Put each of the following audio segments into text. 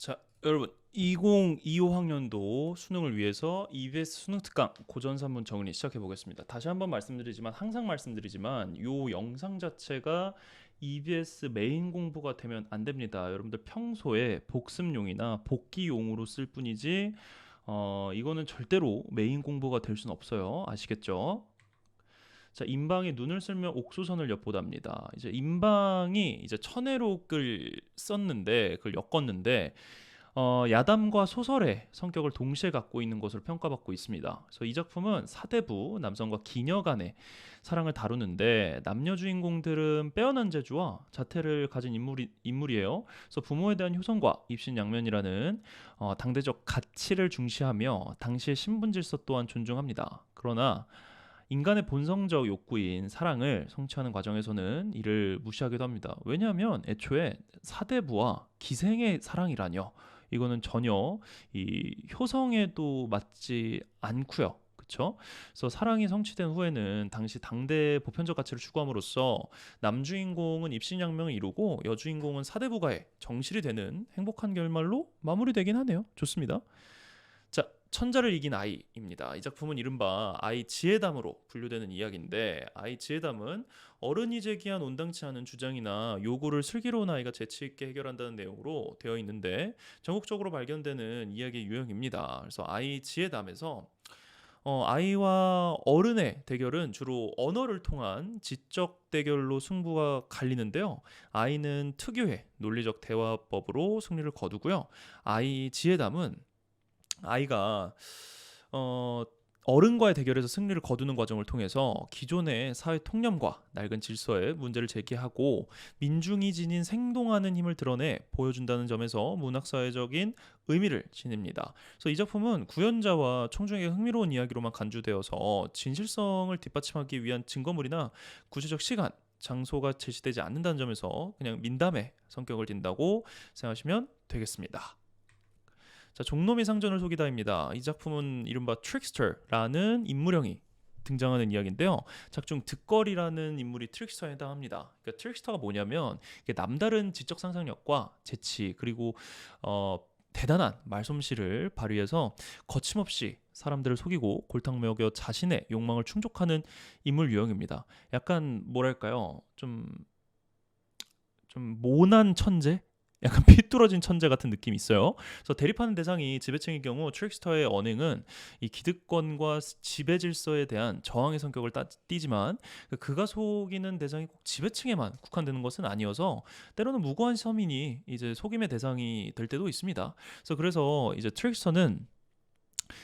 자, 여러분 2025학년도 수능을 위해서 EBS 수능 특강 고전 산문 정리 시작해 보겠습니다. 다시 한번 말씀드리지만 항상 말씀드리지만 요 영상 자체가 EBS 메인 공부가 되면 안 됩니다. 여러분들 평소에 복습용이나 복기용으로 쓸 뿐이지 이거는 절대로 메인 공부가 될 수는 없어요. 아시겠죠? 자, 인방에 눈을 쓸면 옥수선을 엿보답니다. 이제 인방이 이제 천회록을 썼는데 그걸 엮었는데 야담과 소설의 성격을 동시에 갖고 있는 것으로 평가받고 있습니다. 그래서 이 작품은 사대부 남성과 기녀 간의 사랑을 다루는데 남녀 주인공들은 빼어난 재주와 자태를 가진 인물이에요. 그래서 부모에 대한 효성과 입신양면이라는 당대적 가치를 중시하며 당시의 신분 질서 또한 존중합니다. 그러나 인간의 본성적 욕구인 사랑을 성취하는 과정에서는 이를 무시하기도 합니다. 왜냐하면 애초에 사대부와 기생의 사랑이라뇨. 이거는 전혀 이 효성에도 맞지 않고요. 그렇죠? 그래서 사랑이 성취된 후에는 당시 당대 보편적 가치를 추구함으로써 남주인공은 입신양명을 이루고 여주인공은 사대부가의 정실이 되는 행복한 결말로 마무리되긴 하네요. 좋습니다. 자, 천자를 이긴 아이입니다. 이 작품은 이른바 아이 지혜담으로 분류되는 이야기인데 아이 지혜담은 어른이 제기한 온당치 않은 주장이나 요구를 슬기로운 아이가 재치 있게 해결한다는 내용으로 되어 있는데 전국적으로 발견되는 이야기의 유형입니다. 그래서 아이 지혜담에서 아이와 어른의 대결은 주로 언어를 통한 지적 대결로 승부가 갈리는데요. 아이는 특유의 논리적 대화법으로 승리를 거두고요. 아이 지혜담은 아이가 어, 어른과의 대결에서 승리를 거두는 과정을 통해서 기존의 사회 통념과 낡은 질서에 문제를 제기하고 민중이 지닌 생동하는 힘을 드러내 보여준다는 점에서 문학사회적인 의미를 지닙니다. 그래서 이 작품은 구연자와 청중에게 흥미로운 이야기로만 간주되어서 진실성을 뒷받침하기 위한 증거물이나 구체적 시간, 장소가 제시되지 않는다는 점에서 그냥 민담의 성격을 띈다고 생각하시면 되겠습니다. 자, 종놈이 상전을 속이다입니다. 이 작품은 이른바 트릭스터라는 인물형이 등장하는 이야기인데요. 작중 득거리라는 인물이 트릭스터에 해당합니다. 그러니까 트릭스터가 뭐냐면 이게 남다른 지적 상상력과 재치 그리고 대단한 말솜씨를 발휘해서 거침없이 사람들을 속이고 골탕 먹여 자신의 욕망을 충족하는 인물 유형입니다. 약간 뭐랄까요? 좀 모난 천재? 약간 삐뚤어진 천재 같은 느낌이 있어요. 그래서 대립하는 대상이 지배층의 경우 트릭스터의 언행은 이 기득권과 지배 질서에 대한 저항의 성격을 띠지만 그가 속이는 대상이 꼭 지배층에만 국한되는 것은 아니어서 때로는 무고한 서민이 이제 속임의 대상이 될 때도 있습니다. 그래서 이제 트릭스터는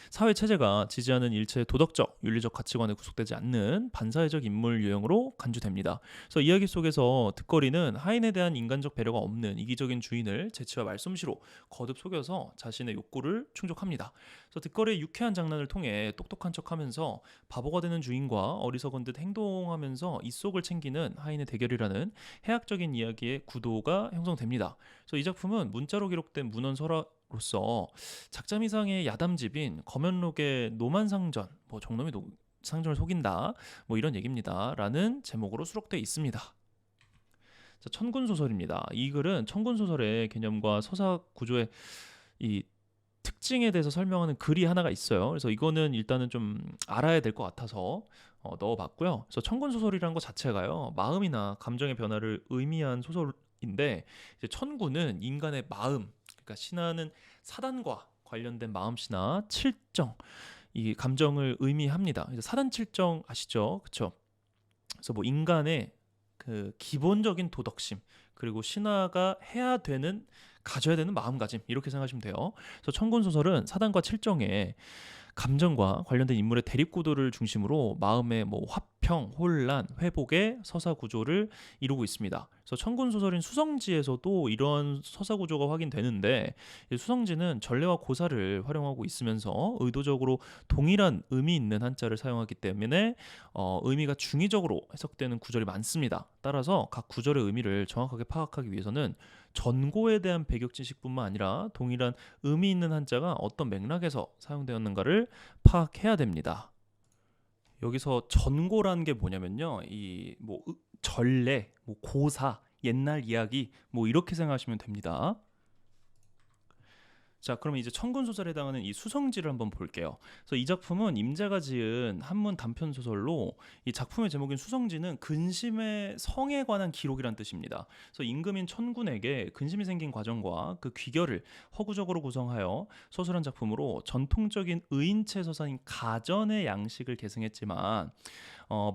사회 체제가 지지하는 일체의 도덕적, 윤리적 가치관에 구속되지 않는 반사회적 인물 유형으로 간주됩니다. 그래서 이야기 속에서 득거리는 하인에 대한 인간적 배려가 없는 이기적인 주인을 재치와 말솜씨로 거듭 속여서 자신의 욕구를 충족합니다. 그래서 득거리의 유쾌한 장난을 통해 똑똑한 척하면서 바보가 되는 주인과 어리석은 듯 행동하면서 입속을 챙기는 하인의 대결이라는 해학적인 이야기의 구도가 형성됩니다. 그래서 이 작품은 문자로 기록된 문헌 설화로서 작자미상의 야담집인 검연록의 노만상전, 뭐 종놈이 상전을 속인다, 뭐 이런 얘기입니다. 라는 제목으로 수록되어 있습니다. 자, 천군 소설입니다. 이 글은 천군 소설의 개념과 서사 구조의 이 특징에 대해서 설명하는 글이 하나가 있어요. 그래서 이거는 일단은 좀 알아야 될 것 같아서 넣어봤고요. 그래서 천군 소설이라는 것 자체가요, 마음이나 감정의 변화를 의미한 소설인데 이제 천군은 인간의 마음, 그러니까 신하는 사단과 관련된 마음씨나 칠정, 이 감정을 의미합니다. 이제 사단 칠정 아시죠? 그렇죠? 그래서 뭐 인간의 그 기본적인 도덕심 그리고 신하가 가져야 되는 마음가짐 이렇게 생각하시면 돼요. 그래서 천군 소설은 사단과 칠정의 감정과 관련된 인물의 대립 구도를 중심으로 마음의 뭐 화평, 혼란, 회복의 서사 구조를 이루고 있습니다. 그래서 천군 소설인 수성지에서도 이런 서사 구조가 확인되는데 수성지는 전래와 고사를 활용하고 있으면서 의도적으로 동일한 의미 있는 한자를 사용하기 때문에 의미가 중의적으로 해석되는 구절이 많습니다. 따라서 각 구절의 의미를 정확하게 파악하기 위해서는 전고에 대한 배경 지식뿐만 아니라 동일한 의미 있는 한자가 어떤 맥락에서 사용되었는가를 파악해야 됩니다. 여기서 전고라는 게 뭐냐면요, 이 뭐 전래, 뭐 고사, 옛날 이야기 뭐 이렇게 생각하시면 됩니다. 자, 그러면 이제 천군 소설에 해당하는 이 수성지를 한번 볼게요. 그래서 이 작품은 임자가 지은 한문 단편 소설로 이 작품의 제목인 수성지는 근심의 성에 관한 기록이란 뜻입니다. 그래서 임금인 천군에게 근심이 생긴 과정과 그 귀결을 허구적으로 구성하여 소설한 작품으로 전통적인 의인체 서사인 가전의 양식을 계승했지만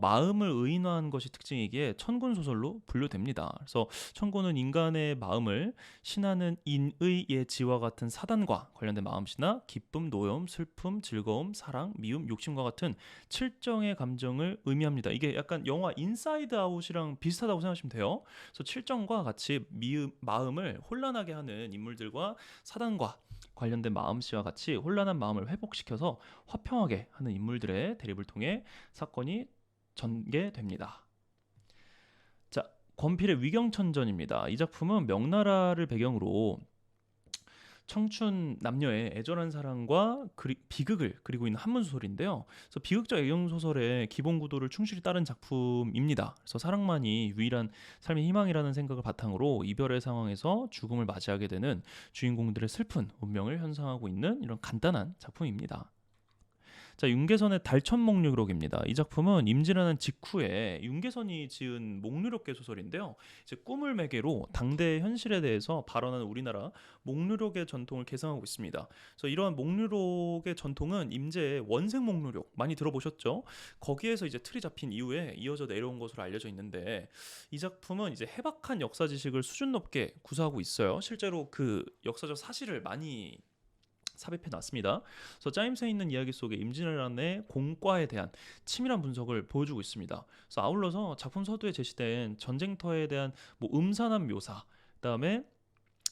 마음을 의인화한 것이 특징이기에 천군 소설로 분류됩니다. 그래서 천군은 인간의 마음을 신하는 인의의 지와 같은 사단과 관련된 마음씨나 기쁨, 노여움, 슬픔, 즐거움, 사랑, 미움, 욕심과 같은 7정의 감정을 의미합니다. 이게 약간 영화 인사이드 아웃이랑 비슷하다고 생각하시면 돼요. 그래서 7정과 같이 마음을 혼란하게 하는 인물들과 사단과 관련된 마음씨와 같이 혼란한 마음을 회복시켜서 화평하게 하는 인물들의 대립을 통해 사건이 전개됩니다. 자, 권필의 위경천전입니다. 이 작품은 명나라를 배경으로 청춘 남녀의 애절한 사랑과 비극을 그리고 있는 한문 소설인데요. 그래서 비극적 애정 소설의 기본 구도를 충실히 따른 작품입니다. 그래서 사랑만이 유일한 삶의 희망이라는 생각을 바탕으로 이별의 상황에서 죽음을 맞이하게 되는 주인공들의 슬픈 운명을 현상하고 있는 이런 간단한 작품입니다. 자, 윤계선의 달천목류록입니다. 이 작품은 임진왜란 직후에 윤계선이 지은 목류록계 소설인데요. 이제 꿈을 매개로 당대의 현실에 대해서 발언하는 우리나라 목류록의 전통을 계승하고 있습니다. 그래서 이러한 목류록의 전통은 임제의 원색목류록 많이 들어보셨죠? 거기에서 이제 틀이 잡힌 이후에 이어져 내려온 것으로 알려져 있는데 이 작품은 이제 해박한 역사 지식을 수준 높게 구사하고 있어요. 실제로 그 역사적 사실을 많이 삽입해 놨습니다. 그래서 짜임새 있는 이야기 속에 임진왜란의 공과에 대한 치밀한 분석을 보여주고 있습니다. 그래서 아울러서 작품 서두에 제시된 전쟁터에 대한 뭐 음산한 묘사, 그다음에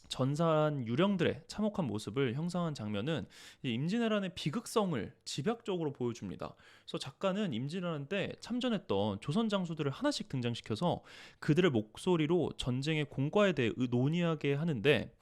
전사한 유령들의 참혹한 모습을 형상한 장면은 임진왜란의 비극성을 집약적으로 보여줍니다. 그래서 작가는 임진왜란 때 참전했던 조선 장수들을 하나씩 등장시켜서 그들의 목소리로 전쟁의 공과에 대해 논의하게 하는데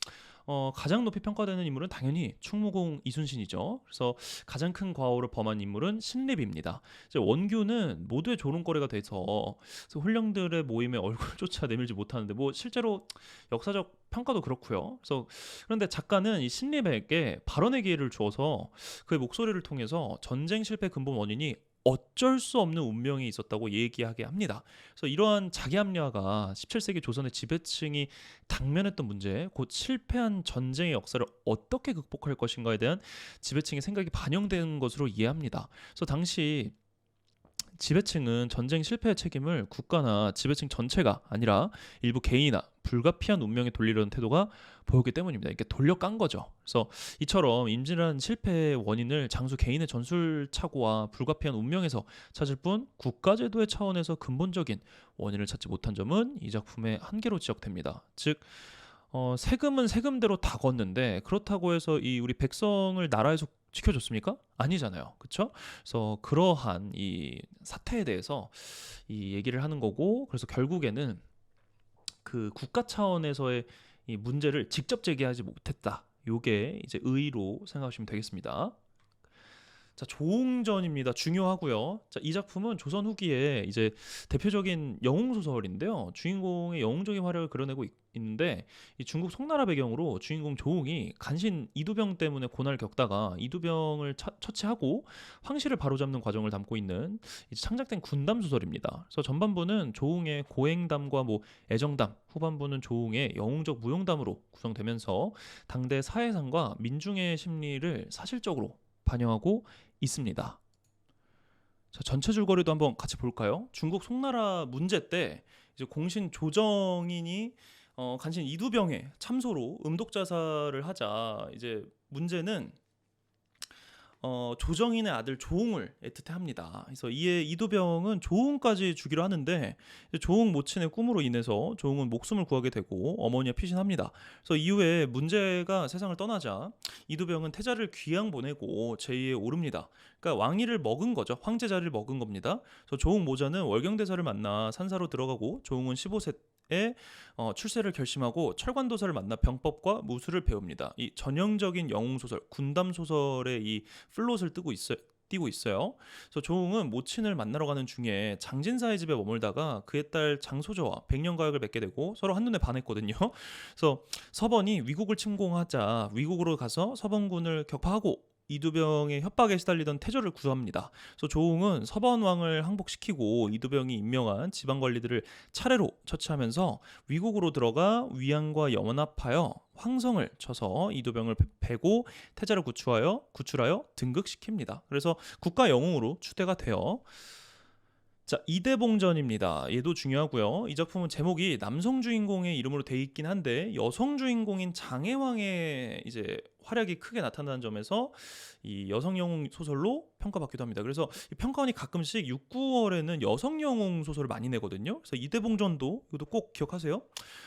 가장 높이 평가되는 인물은 당연히 충무공 이순신이죠. 그래서 가장 큰 과오를 범한 인물은 신립입니다. 이제 원규는 모두의 조롱거리가 돼서 홀령들의 모임에 얼굴조차 내밀지 못하는데 뭐 실제로 역사적 평가도 그렇고요. 그래서 그런데 작가는 이 신립에게 발언의 기회를 주어서 그의 목소리를 통해서 전쟁 실패 근본 원인이 어쩔 수 없는 운명이 있었다고 얘기하게 합니다. 그래서 이러한 자기 합리화가 17세기 조선의 지배층이 당면했던 문제, 곧 실패한 전쟁의 역사를 어떻게 극복할 것인가에 대한 지배층의 생각이 반영된 것으로 이해합니다. 그래서 당시 지배층은 전쟁 실패의 책임을 국가나 지배층 전체가 아니라 일부 개인이나 불가피한 운명에 돌리려는 태도가 보였기 때문입니다. 이게 돌려깐 거죠. 그래서 이처럼 임진왜란 실패의 원인을 장수 개인의 전술착오와 불가피한 운명에서 찾을 뿐 국가제도의 차원에서 근본적인 원인을 찾지 못한 점은 이 작품의 한계로 지적됩니다. 즉 세금은 세금대로 다 걷는데 그렇다고 해서 이 우리 백성을 나라에서 지켜줬습니까? 아니잖아요. 그렇죠? 그래서 그러한 이 사태에 대해서 이 얘기를 하는 거고 그래서 결국에는 그 국가 차원에서의 이 문제를 직접 제기하지 못했다. 요게 이제 의의로 생각하시면 되겠습니다. 자, 조웅전입니다. 중요하고요. 자, 이 작품은 조선 후기에 이제 대표적인 영웅 소설인데요. 주인공의 영웅적인 활약을 그려내고 있는데 이 중국 송나라 배경으로 주인공 조웅이 간신 이두병 때문에 고난을 겪다가 이두병을 처치하고 황실을 바로잡는 과정을 담고 있는 이제 창작된 군담 소설입니다. 그래서 전반부는 조웅의 고행담과 뭐 애정담, 후반부는 조웅의 영웅적 무용담으로 구성되면서 당대 사회상과 민중의 심리를 사실적으로 반영하고 있습니다. 자, 전체 줄거리도 한번 같이 볼까요? 중국 송나라 문제 때 이제 공신 조정인이 간신 이두병의 참소로 음독 자살을 하자 이제 문제는 조정인의 아들 조웅을 애틋해 합니다. 그래서 이에 이두병은 조웅까지 죽이려 하는데 조웅 모친의 꿈으로 인해서 조웅은 목숨을 구하게 되고 어머니와 피신합니다. 그래서 이후에 문제가 세상을 떠나자 이두병은 태자를 귀양 보내고 제2에 오릅니다. 그러니까 왕위를 먹은 거죠. 황제 자리를 먹은 겁니다. 그래서 조웅 모자는 월경대사를 만나 산사로 들어가고 조웅은 15세에 출세를 결심하고 철관도사를 만나 병법과 무술을 배웁니다. 이 전형적인 영웅 소설, 군담 소설의 이 플롯을 띠고 띄고 있어요. 그래서 조웅은 모친을 만나러 가는 중에 장진사의 집에 머물다가 그의 딸 장소저와 백년가약을 맺게 되고 서로 한눈에 반했거든요. 그래서 서번이 위국을 침공하자 위국으로 가서 서번군을 격파하고 이두병의 협박에 시달리던 태조를 구합니다. 그래서 조웅은 서번 왕을 항복시키고 이두병이 임명한 지방 관리들을 차례로 처치하면서 위국으로 들어가 위안과 연합하여 황성을 쳐서 이두병을 패고 태자를 구출하여 등극시킵니다. 그래서 국가 영웅으로 추대가 되어 자, 이대봉전입니다. 얘도 중요하고요. 이 작품은 제목이 남성 주인공의 이름으로 돼 있긴 한데 여성 주인공인 장혜왕의 이제 활약이 크게 나타나는 점에서 이 여성 영웅 소설로 평가받기도 합니다. 그래서 이 평가원이 가끔씩 6, 9월에는 여성 영웅 소설을 많이 내거든요. 그래서 이대봉전도 이것도 꼭 기억하세요.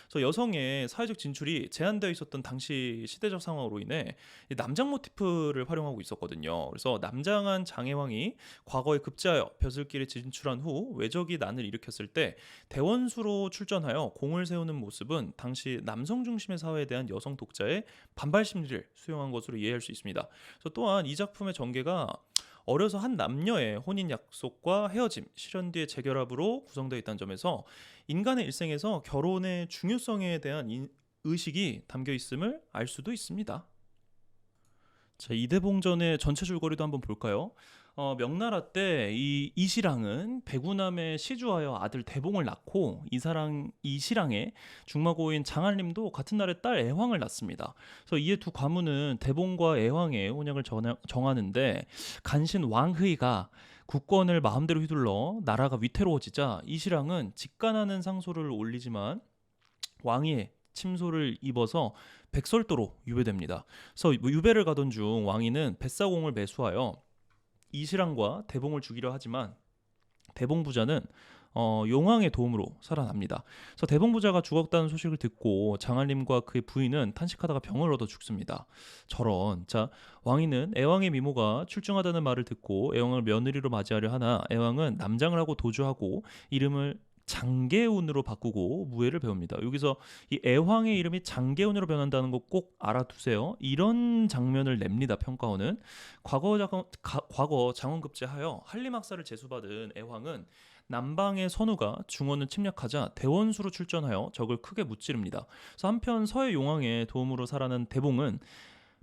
그래서 여성의 사회적 진출이 제한되어 있었던 당시 시대적 상황으로 인해 이 남장 모티프를 활용하고 있었거든요. 그래서 남장한 장혜왕이 과거에 급제하여 벼슬길에 진출한 후 외적이 난을 일으켰을 때 대원수로 출전하여 공을 세우는 모습은 당시 남성 중심의 사회에 대한 여성 독자의 반발 심리를 수용한 것으로 이해할 수 있습니다. 그래서 또한 이 작품의 전개가 어려서 한 남녀의 혼인 약속과 헤어짐, 실현 뒤의 재결합으로 구성되어 있다는 점에서 인간의 일생에서 결혼의 중요성에 대한 의식이 담겨 있음을 알 수도 있습니다. 자, 이대봉전의 전체 줄거리도 한번 볼까요? 명나라 때 이 이시랑은 배구남에 시주하여 아들 대봉을 낳고 이시랑의 중마고인 장한림도 같은 날에 딸 애황을 낳습니다. 그래서 이에 두 가문은 대봉과 애황의 혼약을 정하는데 간신 왕흐이가 국권을 마음대로 휘둘러 나라가 위태로워지자 이시랑은 직간하는 상소를 올리지만 왕위의 침소를 입어서 백설도로 유배됩니다. 그래서 유배를 가던 중 왕위는 뱃사공을 매수하여 이시랑과 대봉을 죽이려 하지만 대봉 부자는 용왕의 도움으로 살아납니다. 그래서 대봉 부자가 죽었다는 소식을 듣고 장한림과 그의 부인은 탄식하다가 병을 얻어 죽습니다. 저런. 자, 왕이는 애왕의 미모가 출중하다는 말을 듣고 애왕을 며느리로 맞이하려 하나 애왕은 남장을 하고 도주하고 이름을 장계운으로 바꾸고 무예를 배웁니다. 여기서 이 애황의 이름이 장계운으로 변한다는 거 꼭 알아두세요. 이런 장면을 냅니다. 평가원은 과거 장원급제하여 한림학사를 제수받은 애황은 남방의 선우가 중원을 침략하자 대원수로 출전하여 적을 크게 무찌릅니다. 그래서 한편 서해 용왕의 도움으로 살아난 대봉은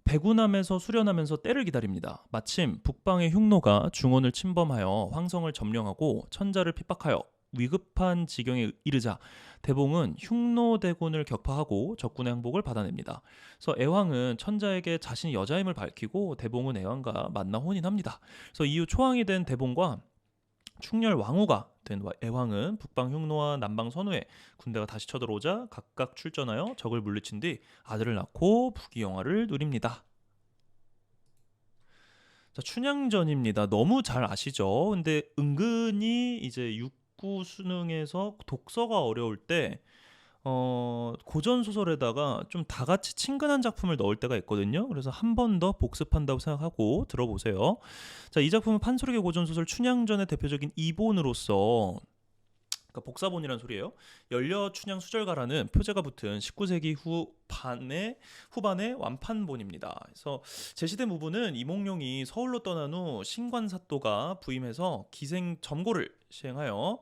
배구남에서 수련하면서 때를 기다립니다. 마침 북방의 흉노가 중원을 침범하여 황성을 점령하고 천자를 핍박하여 위급한 지경에 이르자 대봉은 흉노대군을 격파하고 적군의 항복을 받아냅니다. 그래서 애황은 천자에게 자신이 여자임을 밝히고 대봉은 애황과 만나 혼인합니다. 그래서 이후 초왕이 된 대봉과 충렬 왕후가 된 애황은 북방 흉노와 남방 선우에 군대가 다시 쳐들어오자 각각 출전하여 적을 물리친 뒤 아들을 낳고 부귀영화를 누립니다. 자, 춘향전입니다. 너무 잘 아시죠? 근데 은근히 이제 육구 수능에서 독서가 어려울 때 고전 소설에다가 좀 다 같이 친근한 작품을 넣을 때가 있거든요. 그래서 한 번 더 복습한다고 생각하고 들어보세요. 자, 이 작품은 판소리계 고전 소설 춘향전의 대표적인 이본으로서 그러니까 복사본이란 소리예요. 연려 춘향 수절가라는 표제가 붙은 19세기 후반의 완판본입니다. 그래서 제시된 부분은 이몽룡이 서울로 떠난 후 신관사또가 부임해서 기생 점고를 시행하여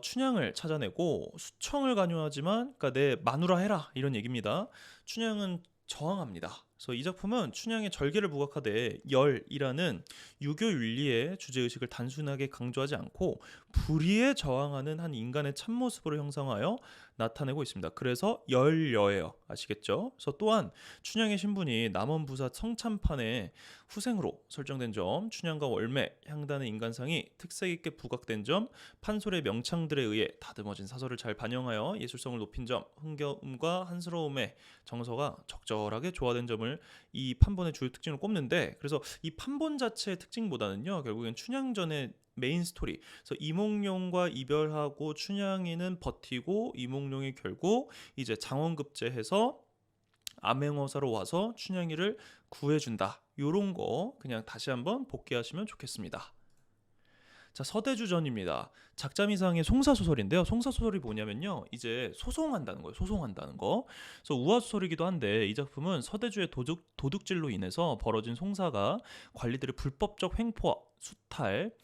춘향을 찾아내고 수청을 간요하지만 그러니까 내 마누라 해라 이런 얘기입니다. 춘향은 저항합니다. 그래서 이 작품은 춘향의 절개를 부각하되 열이라는 유교 윤리의 주제의식을 단순하게 강조하지 않고 불의에 저항하는 한 인간의 참모습으로 형성하여 나타내고 있습니다. 그래서 열여예요. 아시겠죠? 그래서 또한 춘향의 신분이 남원부사 성참판의 후생으로 설정된 점, 춘향과 월매, 향단의 인간상이 특색 있게 부각된 점, 판소리의 명창들에 의해 다듬어진 사설을 잘 반영하여 예술성을 높인 점, 흥겨움과 한스러움의 정서가 적절하게 조화된 점을 이 판본의 주요 특징을 꼽는데, 그래서 이 판본 자체의 특징보다는요 결국엔 춘향전의 메인 스토리. 그래서 이몽룡과 이별하고 춘향이는 버티고 이몽룡이 결국 이제 장원급제해서 암행어사로 와서 춘향이를 구해준다. 요런 거 그냥 다시 한번 복귀하시면 좋겠습니다. 자, 서대주전입니다. 작자미상의 송사소설인데요. 송사소설이 뭐냐면요, 이제 소송한다는 거예요. 소송한다는 거. 그래서 우화소설이기도 한데, 이 작품은 서대주의 도둑질로 인해서 벌어진 송사가 관리들의 불법적 횡포와 수탈,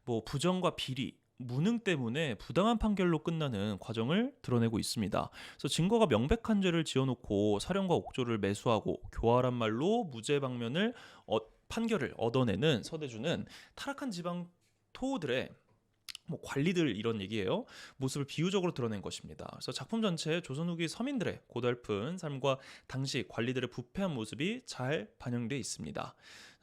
뭐 부정과 비리, 무능 때문에 부당한 판결로 끝나는 과정을 드러내고 있습니다. 그래서 증거가 명백한 죄를 지어놓고 사령과 옥조를 매수하고 교활한 말로 무죄 방면을 판결을 얻어내는 서대주는 타락한 지방 토호들의 뭐 관리들 이런 얘기예요. 모습을 비유적으로 드러낸 것입니다. 그래서 작품 전체에 조선 후기 서민들의 고달픈 삶과 당시 관리들의 부패한 모습이 잘 반영돼 있습니다.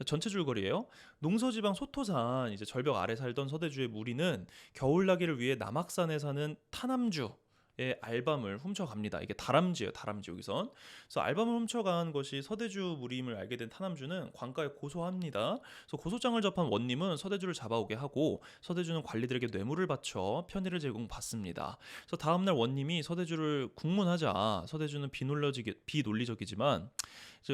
전체 줄거리예요. 농서지방 소토산 이제 절벽 아래 살던 서대주의 무리는 겨울나기를 위해 남악산에 사는 타남주 의 알밤을 훔쳐갑니다. 이게 다람쥐예요, 다람쥐 여기선. 그래서 알밤을 훔쳐간 것이 서대주 무리임을 알게 된 타남주는 관가에 고소합니다. 그래서 고소장을 접한 원님은 서대주를 잡아오게 하고 서대주는 관리들에게 뇌물을 바쳐 편의를 제공받습니다. 그래서 다음날 원님이 서대주를 국문하자 서대주는 비논리적이지만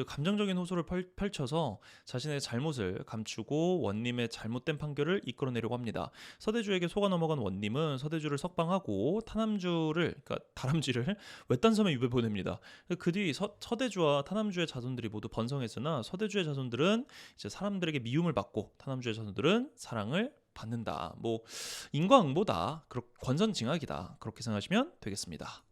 감정적인 호소를 펼쳐서 자신의 잘못을 감추고 원님의 잘못된 판결을 이끌어내려고 합니다. 서대주에게 속아 넘어간 원님은 서대주를 석방하고 타남주를, 그러니까 다람쥐를 외딴 섬에 유배 보냅니다. 그 뒤 서대주와 타남주의 자손들이 모두 번성했으나 서대주의 자손들은 이제 사람들에게 미움을 받고 타남주의 자손들은 사랑을 받는다. 뭐 인과응보다, 권선징악이다. 그렇게 생각하시면 되겠습니다.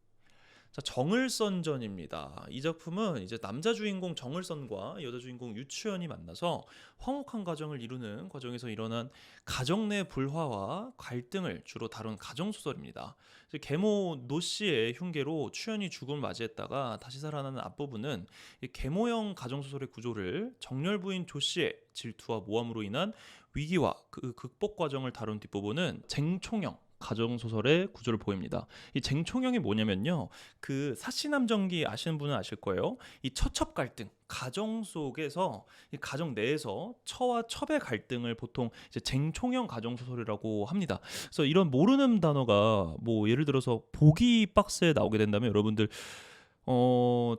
자, 정을선전입니다. 이 작품은 이제 남자 주인공 정을선과 여자 주인공 유추연이 만나서 화목한 가정을 이루는 과정에서 일어난 가정 내 불화와 갈등을 주로 다룬 가정 소설입니다. 계모 노 씨의 흉계로 추연이 죽음을 맞이했다가 다시 살아나는 앞부분은 이 계모형 가정 소설의 구조를 정열 부인 조 씨의 질투와 모함으로 인한 위기와 그 극복 과정을 다룬 뒷부분은 쟁총형 가정소설의 구조를 보입니다. 이 쟁총형이 뭐냐면요, 그 사시남정기 아시는 분은 아실 거예요. 이 처첩 갈등, 가정 속에서 이 가정 내에서 처와 첩의 갈등을 보통 이제 쟁총형 가정소설이라고 합니다. 그래서 이런 모르는 단어가 뭐 예를 들어서 보기 박스에 나오게 된다면 여러분들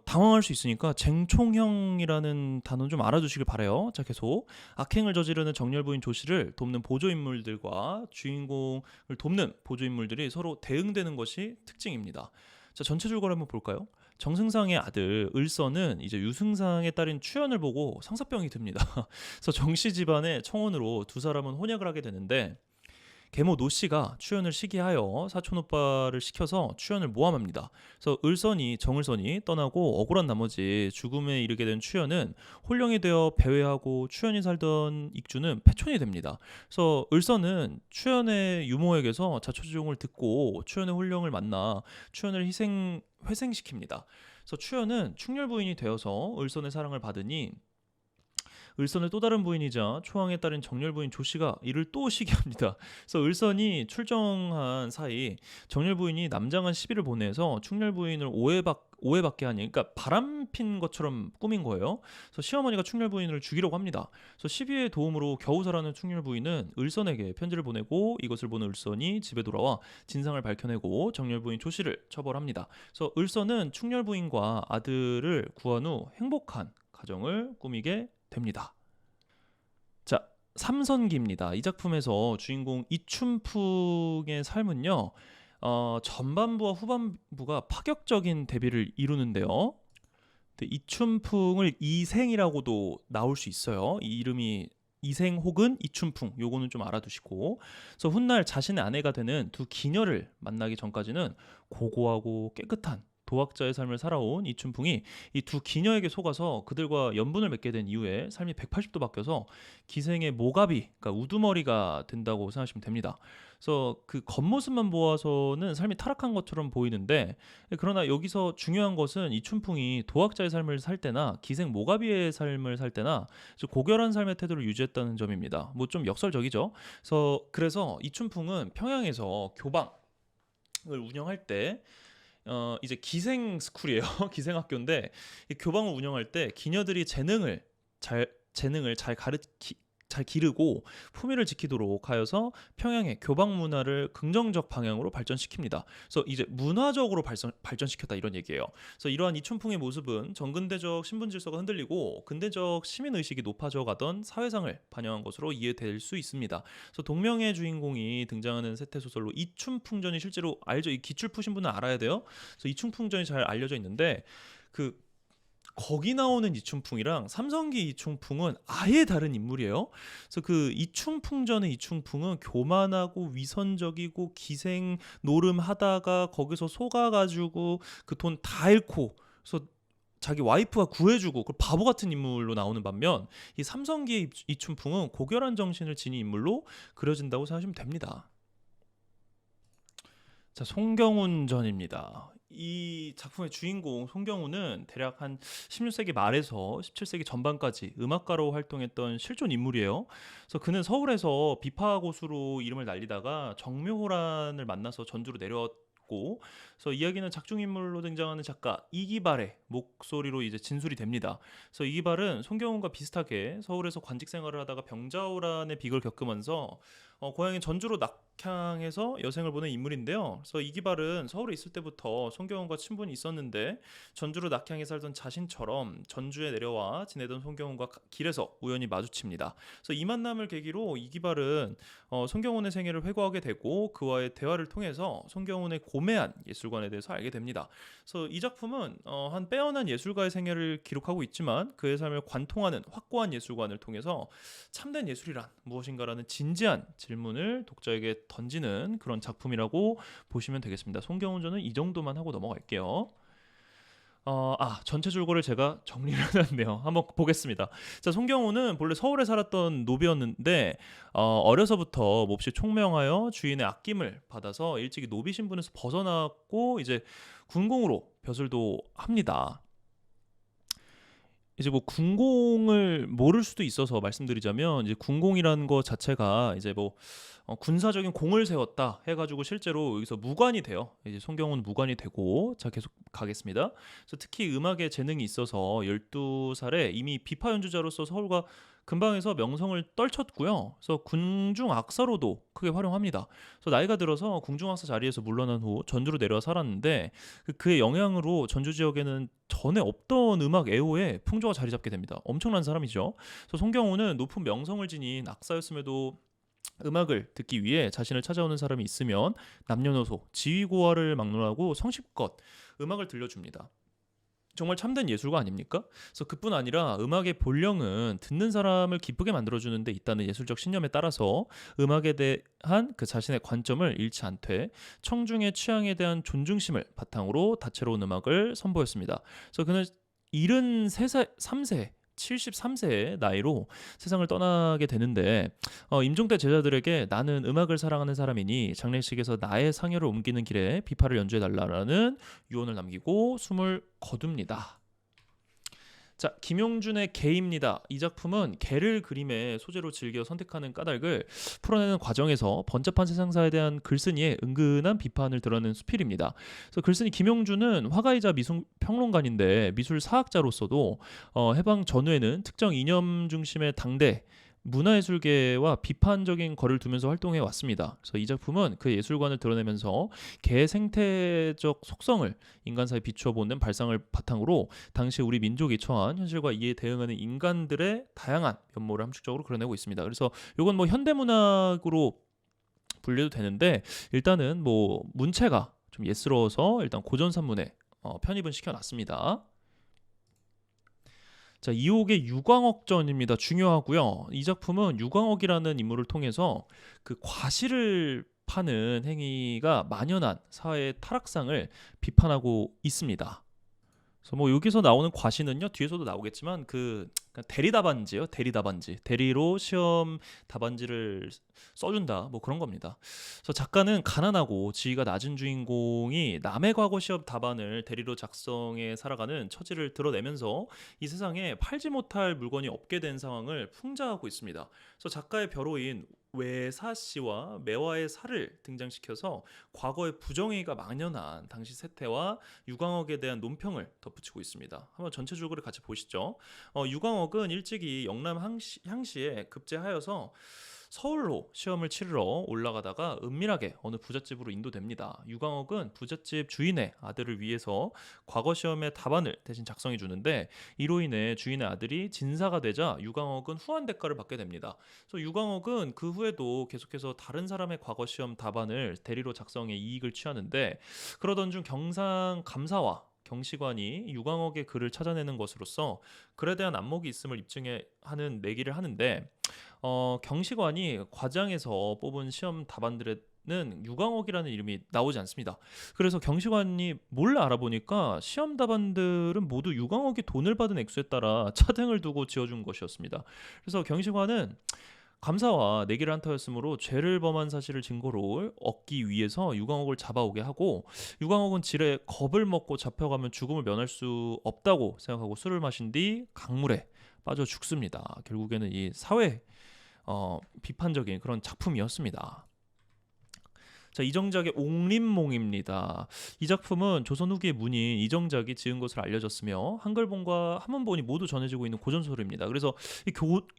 당황할 수 있으니까 쟁총형이라는 단어는 좀 알아두시길 바래요. 자, 계속 악행을 저지르는 정열부인 조씨를 돕는 보조인물들과 주인공을 돕는 보조인물들이 서로 대응되는 것이 특징입니다. 자, 전체 줄거리 한번 볼까요? 정승상의 아들 을선은 이제 유승상의 딸인 추연을 보고 상사병이 듭니다. 그래서 정씨 집안의 청혼으로 두 사람은 혼약을 하게 되는데 계모 노 씨가 추연을 시기하여 사촌 오빠를 시켜서 추연을 모함합니다. 그래서 정을선이 떠나고 억울한 나머지 죽음에 이르게 된 추연은 홀령이 되어 배회하고 추연이 살던 익주는 패촌이 됩니다. 그래서 을선은 추연의 유모에게서 자초지종을 듣고 추연의 홀령을 만나 추연을 회생시킵니다. 그래서 추연은 충렬 부인이 되어서 을선의 사랑을 받으니 을선의 또 다른 부인이자 초왕의 딸인 정렬 부인 조 씨가 이를 또 시기합니다. 그래서 을선이 출정한 사이 정렬 부인이 남장한 시비를 보내서 충렬 부인을 오해받게 하니, 그러니까 바람핀 것처럼 꾸민 거예요. 그래서 시어머니가 충렬 부인을 죽이려고 합니다. 그래서 시비의 도움으로 겨우 살아난 충렬 부인은 을선에게 편지를 보내고 이것을 보는 을선이 집에 돌아와 진상을 밝혀내고 정렬 부인 조 씨를 처벌합니다. 그래서 을선은 충렬 부인과 아들을 구한 후 행복한 가정을 꾸미게 됩니다. 자, 삼선기입니다. 이 작품에서 주인공 이춘풍의 삶은요, 전반부와 후반부가 파격적인 대비를 이루는데요. 이춘풍을 이생이라고도 나올 수 있어요. 이 이름이 이생 혹은 이춘풍, 요거는 좀 알아두시고. 그래서 훗날 자신의 아내가 되는 두 기녀를 만나기 전까지는 고고하고 깨끗한 도학자의 삶을 살아온 이춘풍이 이 두 기녀에게 속아서 그들과 연분을 맺게 된 이후에 삶이 180도 바뀌어서 기생의 모가비, 그러니까 우두머리가 된다고 생각하시면 됩니다. 그래서 그 겉모습만 보아서는 삶이 타락한 것처럼 보이는데, 그러나 여기서 중요한 것은 이춘풍이 도학자의 삶을 살 때나 기생 모가비의 삶을 살 때나 고결한 삶의 태도를 유지했다는 점입니다. 뭐 좀 역설적이죠. 그래서 이춘풍은 평양에서 교방을 운영할 때 이제 기생 스쿨이에요. 기생 학교인데 이 교방을 운영할 때 기녀들이 재능을 잘 잘 기르고 품위를 지키도록 하여서 평양의 교방 문화를 긍정적 방향으로 발전시킵니다. 그래서 이제 문화적으로 발전시켰다 이런 얘기예요. 그래서 이러한 이춘풍의 모습은 전근대적 신분 질서가 흔들리고 근대적 시민 의식이 높아져 가던 사회상을 반영한 것으로 이해될 수 있습니다. 그래서 동명의 주인공이 등장하는 세태 소설로 이춘풍전이 실제로 알죠? 이 기출 푸신 분은 알아야 돼요. 그래서 이춘풍전이 잘 알려져 있는데 그 거기 나오는 이충풍이랑 삼성기 이충풍은 아예 다른 인물이에요. 그래서 그 이충풍전의 이충풍은 교만하고 위선적이고 기생 노름하다가 거기서 속아가지고 그 돈 다 잃고 그래서 자기 와이프가 구해주고 그 바보 같은 인물로 나오는 반면 이 삼성기의 이충풍은 고결한 정신을 지닌 인물로 그려진다고 생각하시면 됩니다. 자, 송경훈 전입니다. 이 작품의 주인공 송경훈은 대략 한 16세기 말에서 17세기 전반까지 음악가로 활동했던 실존 인물이에요. 그래서 그는 서울에서 비파 고수로 이름을 날리다가 정묘호란을 만나서 전주로 내려왔고, 그래서 이야기는 작중 인물로 등장하는 작가 이기발의 목소리로 이제 진술이 됩니다. 그래서 이기발은 송경훈과 비슷하게 서울에서 관직 생활을 하다가 병자호란의 비극을 겪으면서 고향인 전주로 낙향해서 여생을 보낸 인물인데요. 그래서 이기발은 서울에 있을 때부터 송경훈과 친분이 있었는데 전주로 낙향해 살던 자신처럼 전주에 내려와 지내던 송경훈과 길에서 우연히 마주칩니다. 그래서 이 만남을 계기로 이기발은 송경훈의 생애를 회고하게 되고 그와의 대화를 통해서 송경훈의 고매한 예술관에 대해서 알게 됩니다. 그래서 이 작품은 한 빼어난 예술가의 생애를 기록하고 있지만 그의 삶을 관통하는 확고한 예술관을 통해서 참된 예술이란 무엇인가라는 진지한 질문을 독자에게 던지는 그런 작품이라고 보시면 되겠습니다. 송경훈 전은 이 정도만 하고 넘어갈게요. 전체 줄거를 제가 정리를 해놨네요. 한번 보겠습니다. 자, 송경훈은 본래 서울에 살았던 노비였는데 어려서부터 몹시 총명하여 주인의 아낌을 받아서 일찍이 노비 신분에서 벗어났고 이제 군공으로 벼슬도 합니다. 이제 뭐 군공을 모를 수도 있어서 말씀드리자면 이제 군공이라는 것 자체가 이제 뭐 군사적인 공을 세웠다 해가지고 실제로 여기서 무관이 돼요. 이제 송경훈 무관이 되고 자 계속 가겠습니다. 그래서 특히 음악에 재능이 있어서 12살에 이미 비파 연주자로서 서울과 근방에서 명성을 떨쳤고요. 그래서 궁중 악사로도 크게 활용합니다. 그래서 나이가 들어서 궁중 악사 자리에서 물러난 후 전주로 내려와 살았는데 그의 영향으로 전주 지역에는 전에 없던 음악 애호에 풍조가 자리 잡게 됩니다. 엄청난 사람이죠. 그래서 송경훈은 높은 명성을 지닌 악사였음에도 음악을 듣기 위해 자신을 찾아오는 사람이 있으면 남녀노소 지휘고하를 막론하고 성실껏 음악을 들려줍니다. 정말 참된 예술가 아닙니까? 그래서 그뿐 아니라 음악의 본령은 듣는 사람을 기쁘게 만들어주는 데 있다는 예술적 신념에 따라서 음악에 대한 그 자신의 관점을 잃지 않되 청중의 취향에 대한 존중심을 바탕으로 다채로운 음악을 선보였습니다. 그래서 그는 73세 73세의 나이로 세상을 떠나게 되는데 임종대 제자들에게 나는 음악을 사랑하는 사람이니 장례식에서 나의 상여를 옮기는 길에 비파를 연주해달라는 유언을 남기고 숨을 거둡니다. 자, 김용준의 개입니다. 이 작품은 개를 그림의 소재로 즐겨 선택하는 까닭을 풀어내는 과정에서 번잡한 세상사에 대한 글쓴이의 은근한 비판을 드러내는 수필입니다. 그래서 글쓴이 김용준은 화가이자 미술 평론가인데 미술 사학자로서도 해방 전후에는 특정 이념 중심의 당대 문화예술계와 비판적인 거리를 두면서 활동해 왔습니다. 그래서 이 작품은 그 예술관을 드러내면서 개 생태적 속성을 인간사에 비추어 보는 발상을 바탕으로 당시 우리 민족이 처한 현실과 이에 대응하는 인간들의 다양한 면모를 함축적으로 그려내고 있습니다. 그래서 이건 뭐 현대문학으로 분류도 되는데 일단은 뭐 문체가 좀 예스러워서 일단 고전산문에 편입은 시켜놨습니다. 자, 이옥의 유광옥전입니다. 중요하고요. 이 작품은 유광옥이라는 인물을 통해서 그 과실을 파는 행위가 만연한 사회의 타락상을 비판하고 있습니다. 그래서 뭐 여기서 나오는 과시는요 뒤에서도 나오겠지만 그 대리 답안지요, 대리 답안지, 대리로 시험 답안지를 써준다 뭐 그런 겁니다. 그래서 작가는 가난하고 지위가 낮은 주인공이 남의 과거 시험 답안을 대리로 작성해 살아가는 처지를 드러내면서 이 세상에 팔지 못할 물건이 없게 된 상황을 풍자하고 있습니다. 그래서 작가의 벼로인 외사씨와 매화의 사를 등장시켜서 과거의 부정행위가 망연한 당시 세태와 유광옥에 대한 논평을 덧붙이고 있습니다. 한번 전체 줄거리 같이 보시죠. 유광옥은 일찍이 영남 향시에 급제하여서 서울로 시험을 치르러 올라가다가 은밀하게 어느 부잣집으로 인도됩니다. 유광옥은 부잣집 주인의 아들을 위해서 과거 시험의 답안을 대신 작성해 주는데, 이로 인해 주인의 아들이 진사가 되자 유광옥은 후한 대가를 받게 됩니다. 그래서 유광옥은 그 후에도 계속해서 다른 사람의 과거 시험 답안을 대리로 작성해 이익을 취하는데, 그러던 중 경상 감사와 경시관이 유광옥의 글을 찾아내는 것으로서 글에 대한 안목이 있음을 입증해 하는 내기를 하는데, 경시관이 과장에서 뽑은 시험 답안들에는 유광옥이라는 이름이 나오지 않습니다. 그래서 경시관이 몰래 알아보니까 시험 답안들은 모두 유광옥이 돈을 받은 액수에 따라 차등을 두고 지어준 것이었습니다. 그래서 경시관은 감사와 내기를 한 터였으므로 죄를 범한 사실을 증거로 얻기 위해서 유광옥을 잡아오게 하고, 유광옥은 지레 겁을 먹고 잡혀가면 죽음을 면할 수 없다고 생각하고 술을 마신 뒤 강물에 빠져 죽습니다. 결국에는 이 사회 비판적인 그런 작품이었습니다. 자, 이정작의 옥림몽입니다. 이 작품은 조선 후기의 문인 이정작이 지은 것으로 알려졌으며 한글본과 한문본이 모두 전해지고 있는 고전소설입니다. 그래서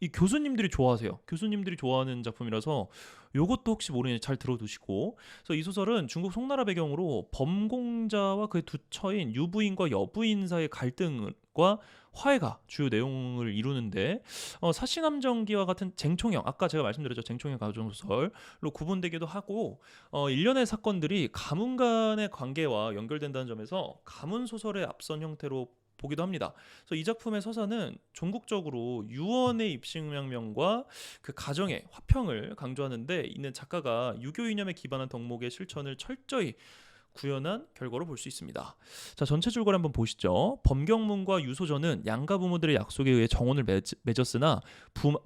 이 교수님들이 좋아하세요. 교수님들이 좋아하는 작품이라서 요것도 혹시 모르니 잘 들어두시고. 그래서 이 소설은 중국 송나라 배경으로 범공자와 그의 두 처인 유부인과 여부인 사이의 갈등과 화해가 주요 내용을 이루는데, 사신함정기와 같은 쟁총형, 아까 제가 말씀드렸죠, 쟁총형 가정소설로 구분되기도 하고, 일련의 사건들이 가문 간의 관계와 연결된다는 점에서 가문 소설의 앞선 형태로 보기도 합니다. 그래서 이 작품의 서사는 전국적으로 유언의 입신양명과 그 가정의 화평을 강조하는데, 이는 작가가 유교 이념에 기반한 덕목의 실천을 철저히 구현한 결과로 볼 수 있습니다. 자, 전체 줄거리 한번 보시죠. 범경문과 유소전은 양가 부모들의 약속에 의해 정혼을 맺었으나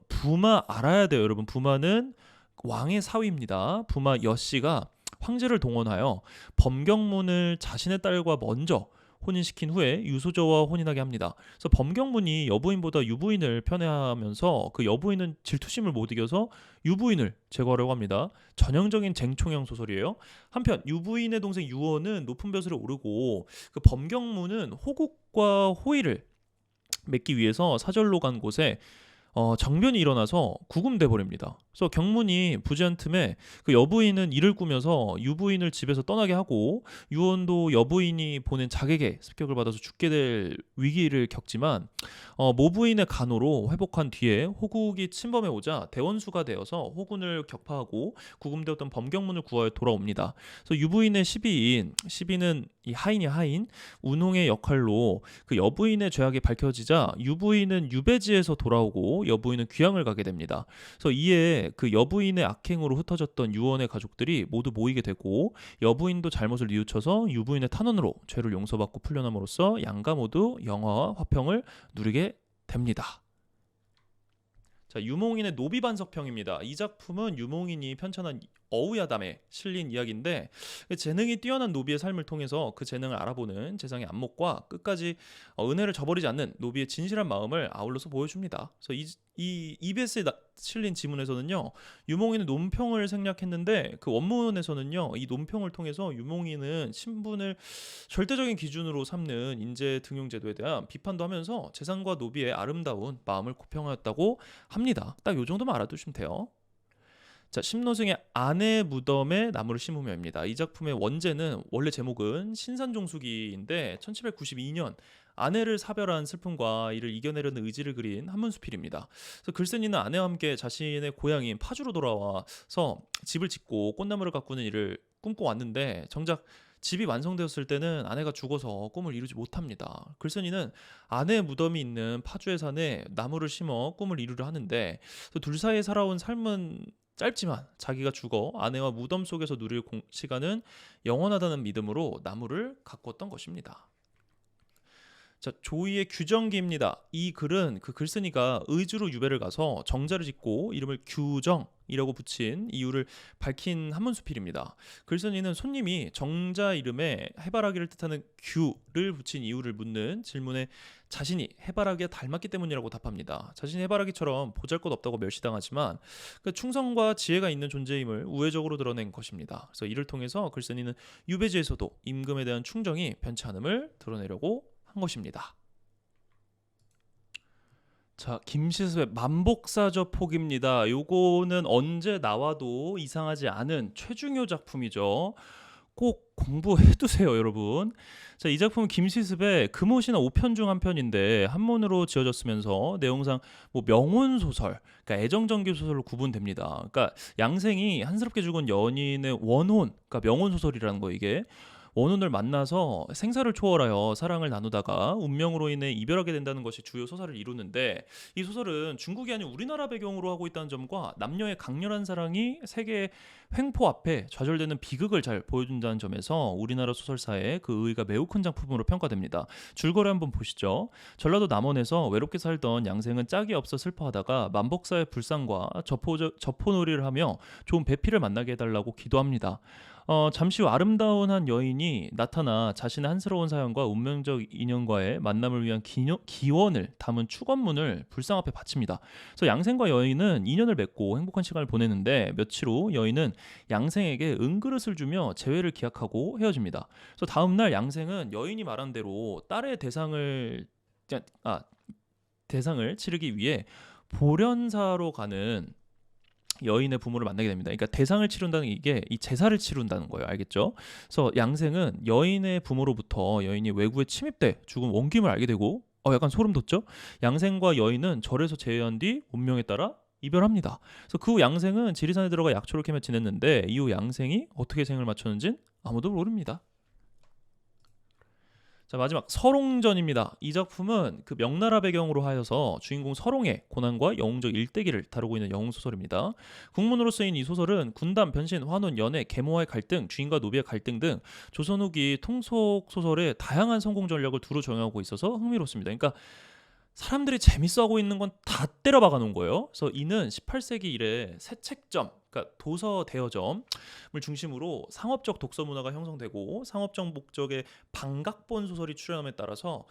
부마 알아야 돼요, 여러분. 부마는 왕의 사위입니다. 부마 여씨가 황제를 동원하여 범경문을 자신의 딸과 먼저 혼인시킨 후에 유소저와 혼인하게 합니다. 그래서 범경문이 여부인보다 유부인을 편애하면서 그 여부인은 질투심을 못 이겨서 유부인을 제거하려고 합니다. 전형적인 쟁총형 소설이에요. 한편 유부인의 동생 유언은 높은 벼슬에 오르고, 그 범경문은 호국과 호의를 맺기 위해서 사절로 간 곳에 정변이 일어나서 구금돼 버립니다. 그래서 경문이 부재한 틈에 그 여부인은 이를 꾸며서 유부인을 집에서 떠나게 하고, 유언도 여부인이 보낸 자객의 습격을 받아서 죽게 될 위기를 겪지만, 모부인의 간호로 회복한 뒤에 호국이 침범해 오자 대원수가 되어서 호군을 격파하고 구금되었던 범경문을 구하여 돌아옵니다. 그래서 유부인의 시비는 이 하인 운홍의 역할로 그 여부인의 죄악이 밝혀지자 유부인은 유배지에서 돌아오고 여부인은 귀향을 가게 됩니다. 그래서 이에 그 여부인의 악행으로 흩어졌던 유언의 가족들이 모두 모이게 되고, 여부인도 잘못을 뉘우쳐서 유부인의 탄원으로 죄를 용서받고 풀려남으로써 양가 모두 영화와 화평을 누리게 됩니다. 자, 유몽인의 노비반석평입니다. 이 작품은 유몽인이 편찬한 어우야담에 실린 이야기인데, 재능이 뛰어난 노비의 삶을 통해서 그 재능을 알아보는 재상의 안목과 끝까지 은혜를 저버리지 않는 노비의 진실한 마음을 아울러서 보여줍니다. 그래서 이 EBS에 실린 지문에서는요, 유몽인은 논평을 생략했는데, 그 원문에서는요, 이 논평을 통해서 유몽인은 신분을 절대적인 기준으로 삼는 인재 등용 제도에 대한 비판도 하면서 재상과 노비의 아름다운 마음을 고평하였다고 합니다. 딱 요 정도만 알아두시면 돼요. 자, 심노승의 아내 무덤에 나무를 심으며입니다. 이 작품의 원제는, 원래 제목은 신산종수기인데 1792년 아내를 사별한 슬픔과 이를 이겨내려는 의지를 그린 한문수필입니다. 그래서 글쓴이는 아내와 함께 자신의 고향인 파주로 돌아와서 집을 짓고 꽃나무를 가꾸는 일을 꿈꿔왔는데, 정작 집이 완성되었을 때는 아내가 죽어서 꿈을 이루지 못합니다. 글쓴이는 아내의 무덤이 있는 파주의 산에 나무를 심어 꿈을 이루려 하는데, 둘 사이에 살아온 삶은 짧지만 자기가 죽어 아내와 무덤 속에서 누릴 시간은 영원하다는 믿음으로 나무를 가꾸었던 것입니다. 자, 조이의 규정기입니다. 이 글은 그 글쓴이가 의주로 유배를 가서 정자를 짓고 이름을 규정이라고 붙인 이유를 밝힌 한문수필입니다. 글쓴이는 손님이 정자 이름에 해바라기를 뜻하는 규를 붙인 이유를 묻는 질문에 자신이 해바라기와 닮았기 때문이라고 답합니다. 자신이 해바라기처럼 보잘것없다고 멸시당하지만 그 충성과 지혜가 있는 존재임을 우회적으로 드러낸 것입니다. 그래서 이를 통해서 글쓴이는 유배지에서도 임금에 대한 충정이 변치 않음을 드러내려고 한 것입니다. 자, 김시습의 만복사저폭입니다. 요거는 언제 나와도 이상하지 않은 최중요 작품이죠. 꼭 공부해 두세요, 여러분. 자, 이 작품은 김시습의 금오시나 5편 중 한 편인데 한문으로 지어졌으면서 내용상 뭐 명혼 소설, 그러니까 애정전기 소설로 구분됩니다. 그러니까 양생이 한스럽게 죽은 연인의 원혼, 그러니까 명혼 소설이라는 거 이게. 원혼을 만나서 생사를 초월하여 사랑을 나누다가 운명으로 인해 이별하게 된다는 것이 주요 소설을 이루는데, 이 소설은 중국이 아닌 우리나라 배경으로 하고 있다는 점과 남녀의 강렬한 사랑이 세계의 횡포 앞에 좌절되는 비극을 잘 보여준다는 점에서 우리나라 소설사의 그 의의가 매우 큰 작품으로 평가됩니다. 줄거리 한번 보시죠. 전라도 남원에서 외롭게 살던 양생은 짝이 없어 슬퍼하다가 만복사의 불상과 저포놀이를 하며 좋은 배필을 만나게 해달라고 기도합니다. 잠시 후 아름다운 한 여인이 나타나 자신의 한스러운 사연과 운명적 인연과의 만남을 위한 기원을 담은 축원문을 불상 앞에 바칩니다. 그래서 양생과 여인은 인연을 맺고 행복한 시간을 보내는데 며칠 후 여인은 양생에게 은그릇을 주며 재회를 기약하고 헤어집니다. 그래서 다음 날 양생은 여인이 말한 대로 딸의 대상을 치르기 위해 보련사로 가는 여인의 부모를 만나게 됩니다. 그러니까 대상을 치른다는 이게 이 제사를 치른다는 거예요. 알겠죠? 그래서 양생은 여인의 부모로부터 여인이 외구에 침입돼 죽은 원김을 알게 되고 약간 소름 돋죠? 양생과 여인은 절에서 재회한 뒤 운명에 따라 이별합니다. 그래서 그 후 양생은 지리산에 들어가 약초를 캐며 지냈는데 이후 양생이 어떻게 생을 마쳤는지는 아무도 모릅니다. 자, 마지막 설옹전입니다. 이 작품은 그 명나라 배경으로 하여서 주인공 설옹의 고난과 영웅적 일대기를 다루고 있는 영웅 소설입니다. 국문으로 쓰인 이 소설은 군담, 변신, 환혼, 연애, 계모와의 갈등, 주인과 노비의 갈등 등 조선 후기 통속 소설의 다양한 성공 전략을 두루 정하고 있어서 흥미롭습니다. 그러니까 사람들이 재밌어하고 있는 건 다 때려박아 놓은 거예요. 그래서 이는 18세기 이래 새 책점, 그러니까 도서 대여점을 중심으로 상업적 독서 문화가 형성되고 상업적 목적의 반각본 소설이 출현함에 따라서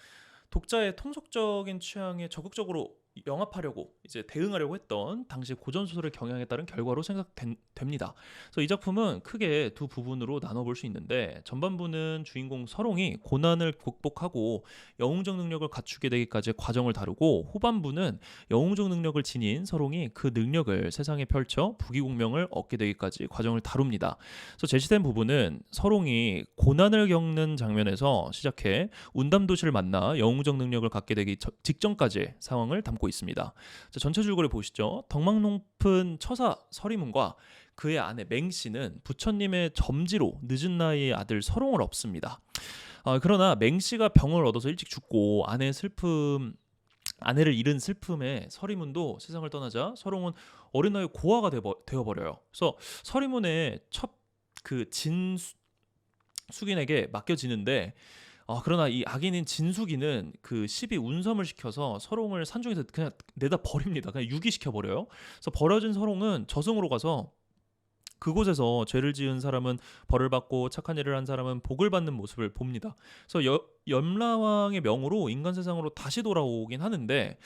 독자의 통속적인 취향에 적극적으로 영합하려고 이제 대응하려고 했던 당시 고전 소설의 경향에 따른 결과로 생각됩니다. 그래서 이 작품은 크게 두 부분으로 나눠볼 수 있는데, 전반부는 주인공 설옹이 고난을 극복하고 영웅적 능력을 갖추게 되기까지의 과정을 다루고, 후반부는 영웅적 능력을 지닌 설옹이 그 능력을 세상에 펼쳐 부귀공명을 얻게 되기까지 과정을 다룹니다. 그래서 제시된 부분은 설옹이 고난을 겪는 장면에서 시작해 운담도시를 만나 영웅적 능력을 갖게 되기 직전까지의 상황을 담고 있습니다. 자, 전체 줄거리 보시죠. 덕망 높은 처사 서리문과 그의 아내 맹씨는 부처님의 점지로 늦은 나이에 아들 설옹을 얻습니다. 그러나 맹씨가 병을 얻어서 일찍 죽고 아내를 잃은 슬픔에 서리문도 세상을 떠나자 설옹은 어린 나이에 고아가 되어버려요. 그래서 서리문의 첫 그 진숙인에게 맡겨지는데, 그러나 이 악인인 진숙이는 그 시비 운섬을 시켜서 설옹을 산중에서 그냥 내다 버립니다. 그냥 유기시켜 버려요. 그래서 버려진 설옹은 저승으로 가서 그곳에서 죄를 지은 사람은 벌을 받고 착한 일을 한 사람은 복을 받는 모습을 봅니다. 그래서 염라왕의 명으로 인간 세상으로 다시 돌아오긴 하는데,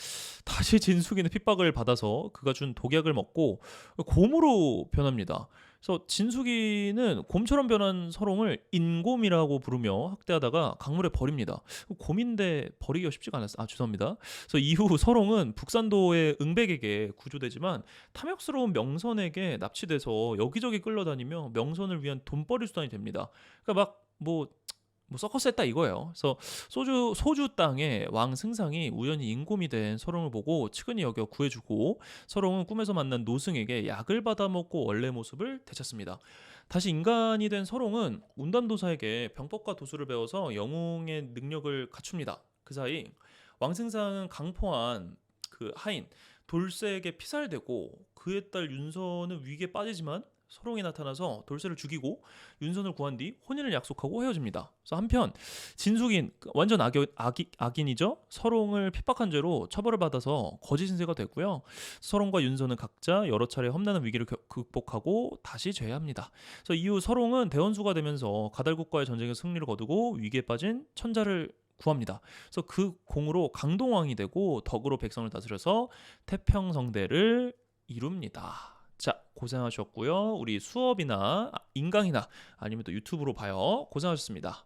다시 진숙이는 핍박을 받아서 그가 준 독약을 먹고 곰으로 변합니다. 그래서 진숙이는 곰처럼 변한 설옹을 인곰이라고 부르며 학대하다가 강물에 버립니다. 곰인데 버리기가 쉽지가 않았어요. 죄송합니다. 그래서 이후 설옹은 북산도의 응백에게 구조되지만 탐욕스러운 명선에게 납치돼서 여기저기 끌려다니며 명선을 위한 돈벌이 수단이 됩니다. 그러니까 뭐 서커스 했다 이거예요. 그래서 소주 땅의 왕 승상이 우연히 인곰이 된 설옹을 보고 측은히 여겨 구해주고, 설옹은 꿈에서 만난 노승에게 약을 받아먹고 원래 모습을 되찾습니다. 다시 인간이 된 설옹은 운담도사에게 병법과 도수를 배워서 영웅의 능력을 갖춥니다. 그 사이 왕 승상은 강포한 그 하인 돌쇠에게 피살되고, 그의 딸 윤서는 위기에 빠지지만 서롱이 나타나서 돌쇠를 죽이고 윤선을 구한 뒤 혼인을 약속하고 헤어집니다. 그래서 한편 진숙인 완전 악인이죠. 서롱을 핍박한 죄로 처벌을 받아서 거짓 신세가 됐고요. 서롱과 윤선은 각자 여러 차례 험난한 위기를 극복하고 다시 재회합니다. 그래서 이후 서롱은 대원수가 되면서 가달국과의 전쟁에 승리를 거두고 위기에 빠진 천자를 구합니다. 그래서 그 공으로 강동왕이 되고 덕으로 백성을 다스려서 태평성대를 이룹니다. 자, 고생하셨고요. 우리 수업이나 인강이나 아니면 또 유튜브로 봐요. 고생하셨습니다.